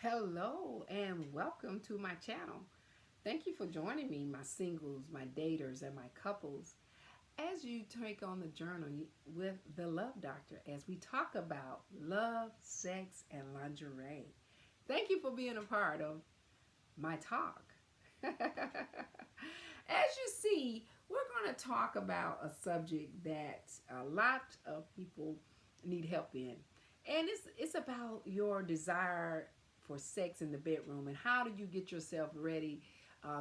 Hello and welcome to my channel. Thank you for joining me, my singles, my daters, and my couples, as you take on the journey with the Love Doctor as we talk about love, sex, and lingerie. Thank you for being a part of my talk. As you see, we're going to talk about a subject that a lot of people need help in. And it's about your desire for sex in the bedroom and how do you get yourself ready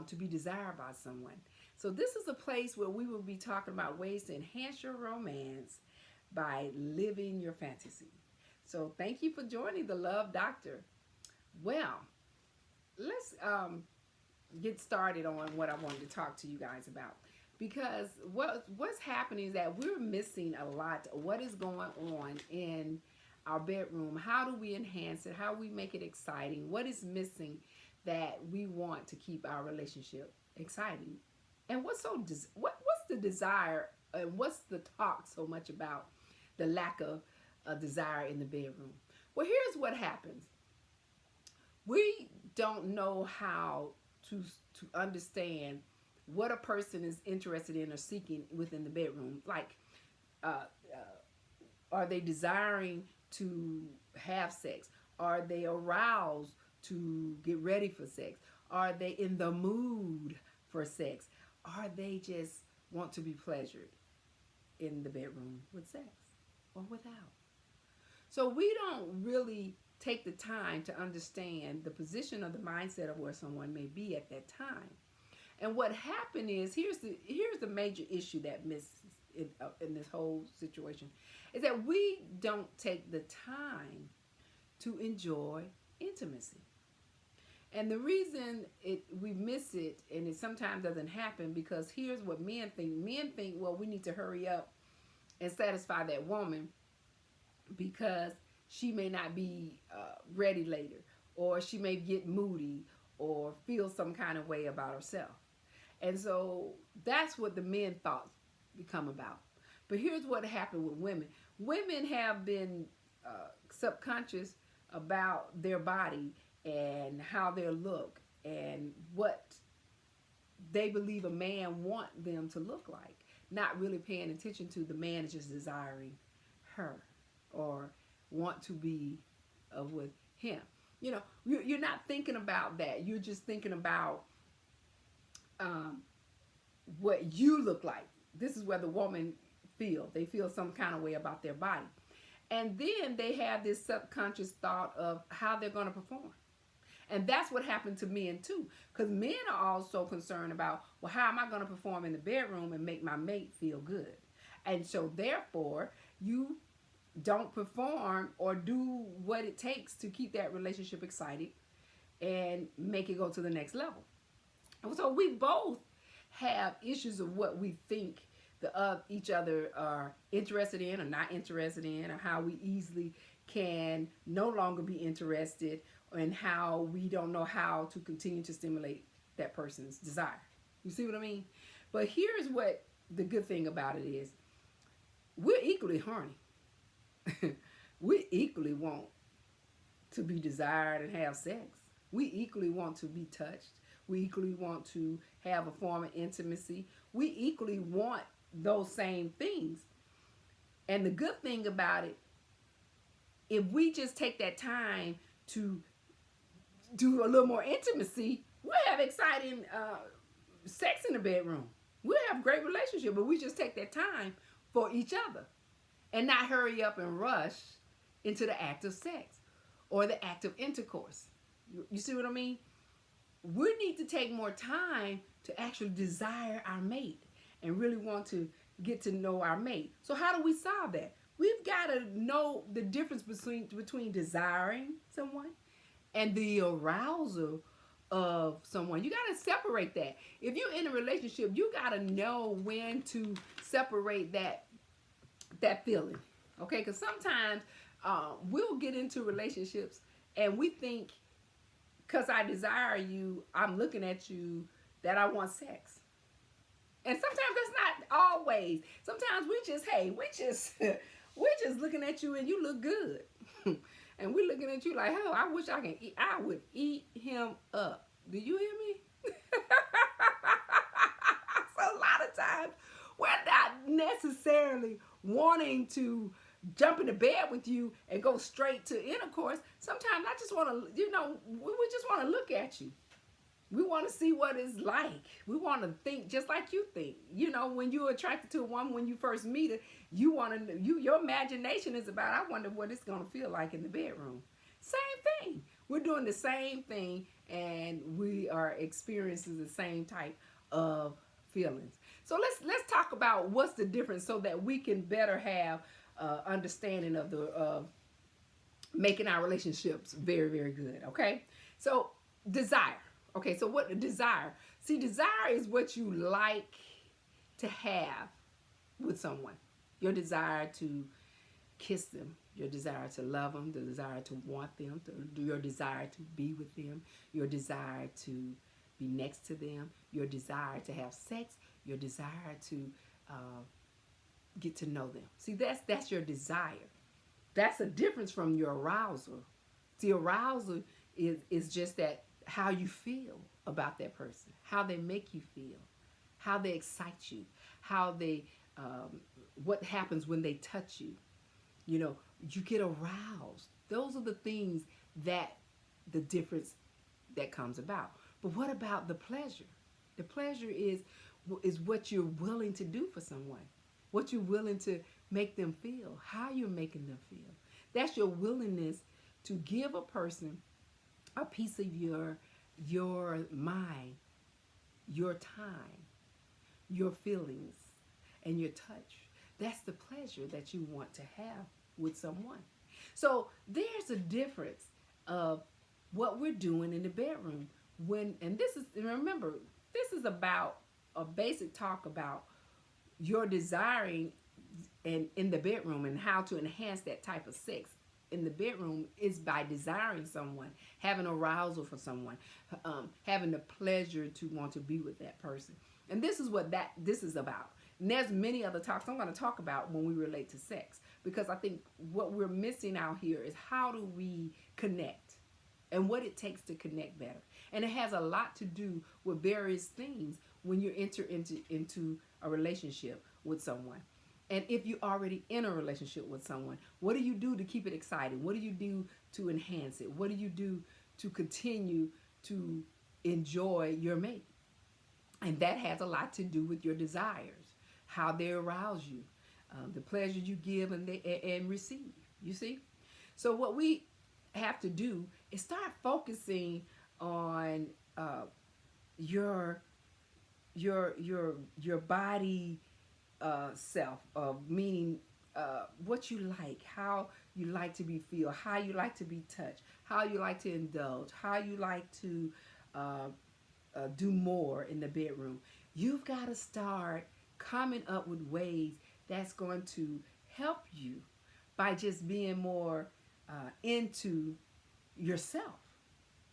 to be desired by someone. So this is a place where we will be talking about ways to enhance your romance by living your fantasy. So thank you for joining the Love Doctor. Well, let's get started on what I wanted to talk to you guys about. Because what's happening is that we're missing a lot of what is going on in our bedroom. How do we enhance it? How do we make it exciting? What is missing that we want to keep our relationship exciting? And what's the desire and what's the talk so much about the lack of a desire in the bedroom? Well, here's what happens. We don't know how to to understand what a person is interested in or seeking within the bedroom. Like, uh, are they desiring to have sex? Are they aroused to get ready for sex? Are they in the mood for sex? Are they just want to be pleasured in the bedroom with sex or without? So we don't really take the time to understand the position of the mindset of where someone may be at that time. And what happened is here's the major issue that misses in this whole situation is that we don't take the time to enjoy intimacy. And the reason we miss it and it sometimes doesn't happen because here's what men think. Men think, well, we need to hurry up and satisfy that woman because she may not be ready later, or she may get moody or feel some kind of way about herself. And so that's what the men thoughts become about. But here's what happened with women. Women have been subconscious about their body and how they look and what they believe a man want them to look like. Not really paying attention to the man is just desiring her or want to be with him. You know, you're not thinking about that. You're just thinking about what you look like. This is where the woman feel. They feel some kind of way about their body. And then they have this subconscious thought of how they're going to perform. And that's what happened to men too. Because men are also concerned about, well, how am I going to perform in the bedroom and make my mate feel good? And so therefore, you don't perform or do what it takes to keep that relationship excited and make it go to the next level. So we both have issues of what we think each other are interested in or not interested in, or how we easily can no longer be interested, and how we don't know how to continue to stimulate that person's desire. You see what I mean? But here's what the good thing about it is. We're equally horny. We equally want to be desired and have sex. We equally want to be touched. We equally want to have a form of intimacy. We equally want those same things. And the good thing about it, if we just take that time to do a little more intimacy, we'll have exciting sex in the bedroom. We'll have a great relationship, but we just take that time for each other and not hurry up and rush into the act of sex or the act of intercourse. You see what I mean? We need to take more time to actually desire our mate and really want to get to know our mate. So how do we solve that? We've got to know the difference between desiring someone and the arousal of someone. You got to separate that. If you're in a relationship, you got to know when to separate that feeling. Okay? Because sometimes we'll get into relationships and we think, because I desire you, I'm looking at you, that I want sex. And sometimes that's not always. Sometimes we just we're just looking at you and you look good. And we're looking at you like, oh, I wish I can eat. I would eat him up. Do you hear me? So a lot of times we're not necessarily wanting to jump into bed with you and go straight to intercourse. Sometimes I just want to, we just want to look at you. We want to see what it's like. We want to think just like you think. When you're attracted to a woman, when you first meet her, you want to, your imagination is about, I wonder what it's going to feel like in the bedroom. Same thing. We're doing the same thing, and we are experiencing the same type of feelings. So let's talk about what's the difference so that we can better have understanding of making our relationships very, very good. Okay. So desire. Okay, so what desire? See, desire is what you like to have with someone. Your desire to kiss them, your desire to love them, the desire to want them, your desire to be with them, your desire to be next to them, your desire to have sex, your desire to get to know them. See, that's your desire. That's a difference from your arousal. See, arousal is just that, how you feel about that person, how they make you feel, how they excite you, how they, what happens when they touch you. You get aroused. Those are the things that the difference that comes about. But what about the pleasure? The pleasure is what you're willing to do for someone, what you're willing to make them feel, how you're making them feel. That's your willingness to give a person a piece of your mind, your time, your feelings, and your touch. That's the pleasure that you want to have with someone. So there's a difference of what we're doing in the bedroom remember, this is about a basic talk about your desiring and in the bedroom and how to enhance that type of sex in the bedroom is by desiring someone, having arousal for someone, having the pleasure to want to be with that person. And this is what this is about. And there's many other talks I'm going to talk about when we relate to sex, because I think what we're missing out here is how do we connect and what it takes to connect better. And it has a lot to do with various things when you enter into a relationship with someone. And if you're already in a relationship with someone, what do you do to keep it exciting? What do you do to enhance it? What do you do to continue to enjoy your mate? And that has a lot to do with your desires, how they arouse you, the pleasure you give and receive. You see? So what we have to do is start focusing on your body self, meaning what you like, how you like to be feel, how you like to be touched, how you like to indulge, how you like to do more in the bedroom. You've got to start coming up with ways that's going to help you by just being more into yourself.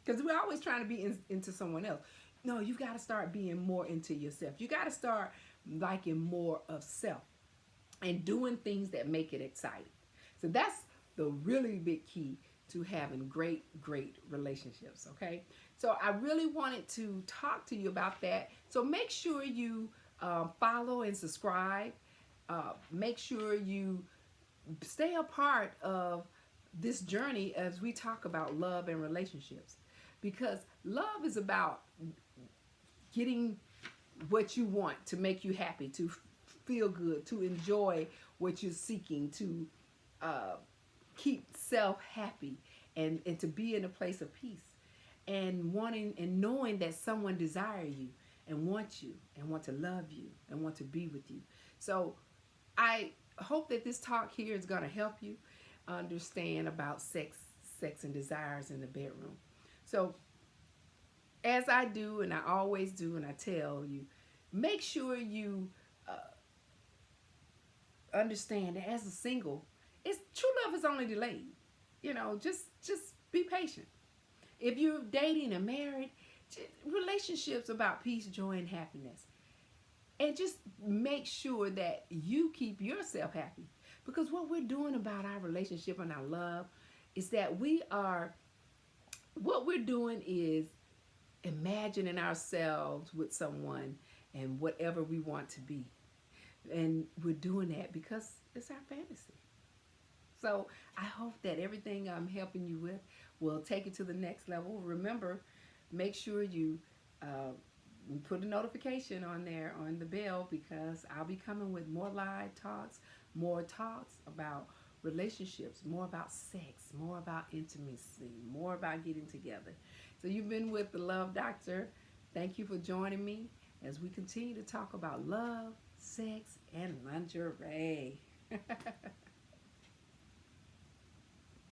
Because we're always trying to be into someone else. No, you've got to start being more into yourself. You got to start liking more of self and doing things that make it exciting. So that's the really big key to having great relationships, okay? So I really wanted to talk to you about that. So make sure you follow and subscribe. Make sure you stay a part of this journey as we talk about love and relationships. Because love is about getting what you want to make you happy, to feel good, to enjoy what you're seeking, to keep self happy, and to be in a place of peace, and wanting and knowing that someone desires you and wants you and want to love you and want to be with you. So I hope that this talk here is going to help you understand about sex and desires in the bedroom. So as I do, and I always do, and I tell you, make sure you understand that as a single, true love is only delayed. Just be patient. If you're dating and married, relationships about peace, joy, and happiness. And just make sure that you keep yourself happy. Because what we're doing about our relationship and our love is that what we're doing is imagining ourselves with someone and whatever we want to be. And we're doing that because it's our fantasy. So I hope that everything I'm helping you with will take it to the next level. Remember, make sure you put a notification on there on the bell, because I'll be coming with more live talks, more talks about relationships, more about sex, more about intimacy, more about getting together. So you've been with the Love Doctor. Thank you for joining me as we continue to talk about love, sex, and lingerie.